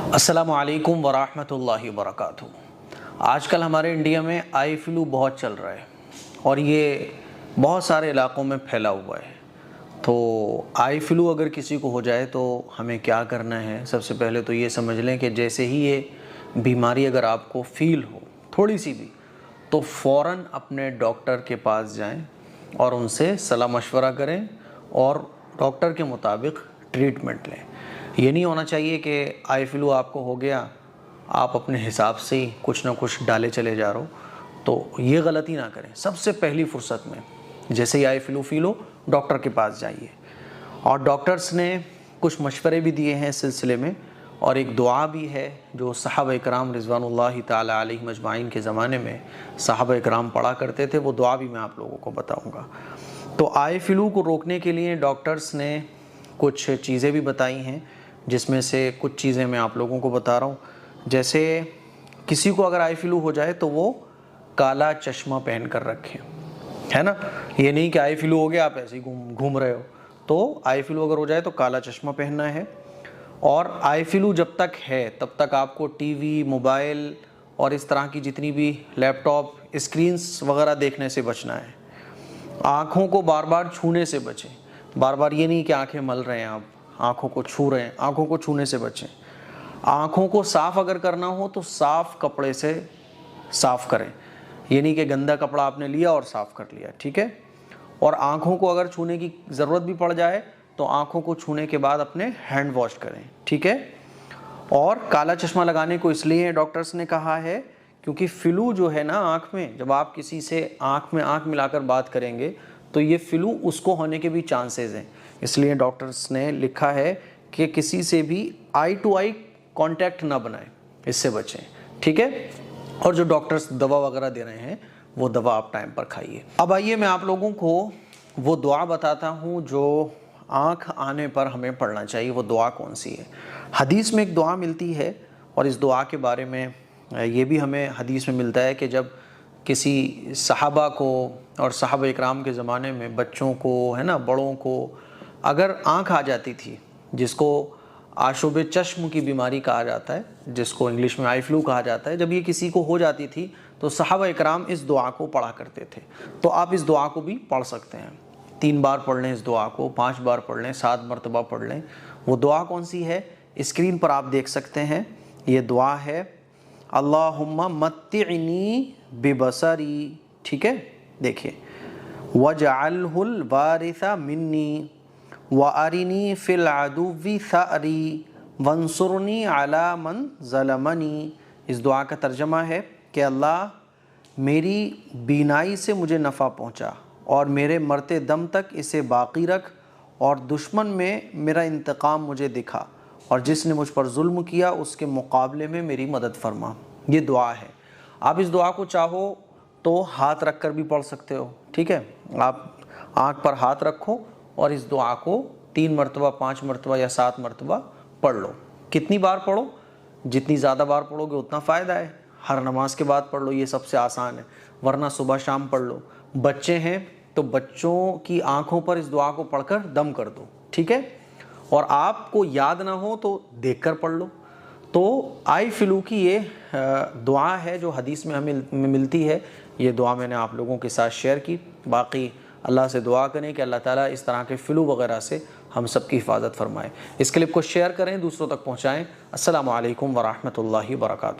السلام علیکم ورحمۃ اللہ وبرکاتہ۔ آج کل ہمارے انڈیا میں آئی فلو بہت چل رہا ہے اور یہ بہت سارے علاقوں میں پھیلا ہوا ہے۔ تو آئی فلو اگر کسی کو ہو جائے تو ہمیں کیا کرنا ہے؟ سب سے پہلے تو یہ سمجھ لیں کہ جیسے ہی یہ بیماری اگر آپ کو فیل ہو تھوڑی سی بھی، تو فوراً اپنے ڈاکٹر کے پاس جائیں اور ان سے صلاح مشورہ کریں اور ڈاکٹر کے مطابق ٹریٹمنٹ لیں۔ یہ نہیں ہونا چاہیے کہ آئی فلو آپ کو ہو گیا، آپ اپنے حساب سے ہی کچھ نہ کچھ ڈالے چلے جا رہے ہو، تو یہ غلطی نہ کریں۔ سب سے پہلی فرصت میں جیسے ہی آئی فلو فیل ہو ڈاکٹر کے پاس جائیے، اور ڈاکٹرز نے کچھ مشورے بھی دیے ہیں اس سلسلے میں، اور ایک دعا بھی ہے جو صحابہ اکرام رضوان اللہ تعالی علیہم اجمعین کے زمانے میں صحابہ اکرام پڑھا کرتے تھے، وہ دعا بھی میں آپ لوگوں کو بتاؤں گا۔ تو آئی فلو کو روکنے کے لیے ڈاکٹرز نے کچھ چیزیں بھی بتائی ہیں، جس میں سے کچھ چیزیں میں آپ لوگوں کو بتا رہا ہوں۔ جیسے کسی کو اگر آئی فلو ہو جائے تو وہ کالا چشمہ پہن کر رکھیں، ہے نا؟ یہ نہیں کہ آئی فلو ہو گیا آپ ایسے ہی گھوم رہے ہو، تو آئی فلو اگر ہو جائے تو کالا چشمہ پہننا ہے۔ اور آئی فلو جب تک ہے تب تک آپ کو ٹی وی، موبائل اور اس طرح کی جتنی بھی لیپ ٹاپ اسکرینز وغیرہ دیکھنے سے بچنا ہے۔ آنکھوں کو بار بار چھونے سے بچیں، بار بار یہ نہیں کہ آنکھیں مل رہے ہیں آپ، آنکھوں کو چھو رہے ہیں، آنکھوں کو چھونے سے بچیں۔ آنکھوں کو صاف اگر کرنا ہو تو صاف کپڑے سے صاف کریں، یہ نہیں کہ گندا کپڑا آپ نے لیا اور صاف کر لیا، ٹھیک ہے؟ اور آنکھوں کو اگر چھونے کی ضرورت بھی پڑ جائے تو آنکھوں کو چھونے کے بعد اپنے ہینڈ واش کریں، ٹھیک ہے؟ اور کالا چشمہ لگانے کو اس لیے ڈاکٹرز نے کہا ہے کیونکہ فلو جو ہے نا آنکھ میں، جب آپ کسی سے آنکھ میں آنکھ ملا کر بات کریں گے تو یہ فلو اس کو ہونے کے بھی چانسز ہیں، اس لیے ڈاکٹرز نے لکھا ہے کہ کسی سے بھی آئی ٹو آئی کانٹیکٹ نہ بنائیں، اس سے بچیں، ٹھیک ہے؟ اور جو ڈاکٹرز دوا وغیرہ دے رہے ہیں وہ دوا آپ ٹائم پر کھائیے۔ اب آئیے میں آپ لوگوں کو وہ دعا بتاتا ہوں جو آنکھ آنے پر ہمیں پڑھنا چاہیے۔ وہ دعا کون سی ہے؟ حدیث میں ایک دعا ملتی ہے، اور اس دعا کے بارے میں یہ بھی ہمیں حدیث میں ملتا ہے کہ جب کسی صحابہ کو اور صحابہ اکرام کے زمانے میں بچوں کو، ہے نا، بڑوں کو اگر آنکھ آ جاتی تھی، جس کو آشوب چشم کی بیماری کہا جاتا ہے، جس کو انگلش میں آئی فلو کہا جاتا ہے، جب یہ کسی کو ہو جاتی تھی تو صحابہ اکرام اس دعا کو پڑھا کرتے تھے۔ تو آپ اس دعا کو بھی پڑھ سکتے ہیں، 3 بار پڑھ لیں اس دعا کو، 5 بار پڑھ لیں، 7 مرتبہ پڑھ لیں۔ وہ دعا کون سی ہے؟ اسکرین پر آپ دیکھ سکتے ہیں، یہ دعا ہے اللہم متعنی ببصری، ٹھیک ہے؟ دیکھیں، وَاجْعَلْهُ الْوَارِثَ مِنِّي وَأَرِنِي فِي الْعَدُوِّ ثَأْرِي وَانصُرْنِي عَلَى مَنْ ظَلَمَنِي۔ اس دعا کا ترجمہ ہے کہ اللہ میری بینائی سے مجھے نفع پہنچا اور میرے مرتے دم تک اسے باقی رکھ، اور دشمن میں میرا انتقام مجھے دکھا، اور جس نے مجھ پر ظلم کیا اس کے مقابلے میں میری مدد فرما۔ یہ دعا ہے۔ آپ اس دعا کو چاہو تو ہاتھ رکھ کر بھی پڑھ سکتے ہو، ٹھیک ہے؟ آپ آنکھ پر ہاتھ رکھو اور اس دعا کو 3 مرتبہ، 5 مرتبہ یا 7 مرتبہ پڑھ لو۔ کتنی بار پڑھو؟ جتنی زیادہ بار پڑھو گے اتنا فائدہ ہے۔ ہر نماز کے بعد پڑھ لو، یہ سب سے آسان ہے، ورنہ صبح شام پڑھ لو۔ بچے ہیں تو بچوں کی آنکھوں پر اس دعا کو پڑھ کر دم کر دو، ٹھیک ہے؟ اور آپ کو یاد نہ ہو تو دیکھ کر پڑھ لو۔ تو آئی فلو کی یہ دعا ہے جو حدیث میں ہمیں ملتی ہے۔ یہ دعا میں نے آپ لوگوں کے ساتھ شیئر کی۔ باقی اللہ سے دعا کریں کہ اللہ تعالیٰ اس طرح کے فلو وغیرہ سے ہم سب کی حفاظت فرمائے۔ اس کلپ کو شیئر کریں، دوسروں تک پہنچائیں۔ السلام علیکم ورحمۃ اللہ وبرکاتہ۔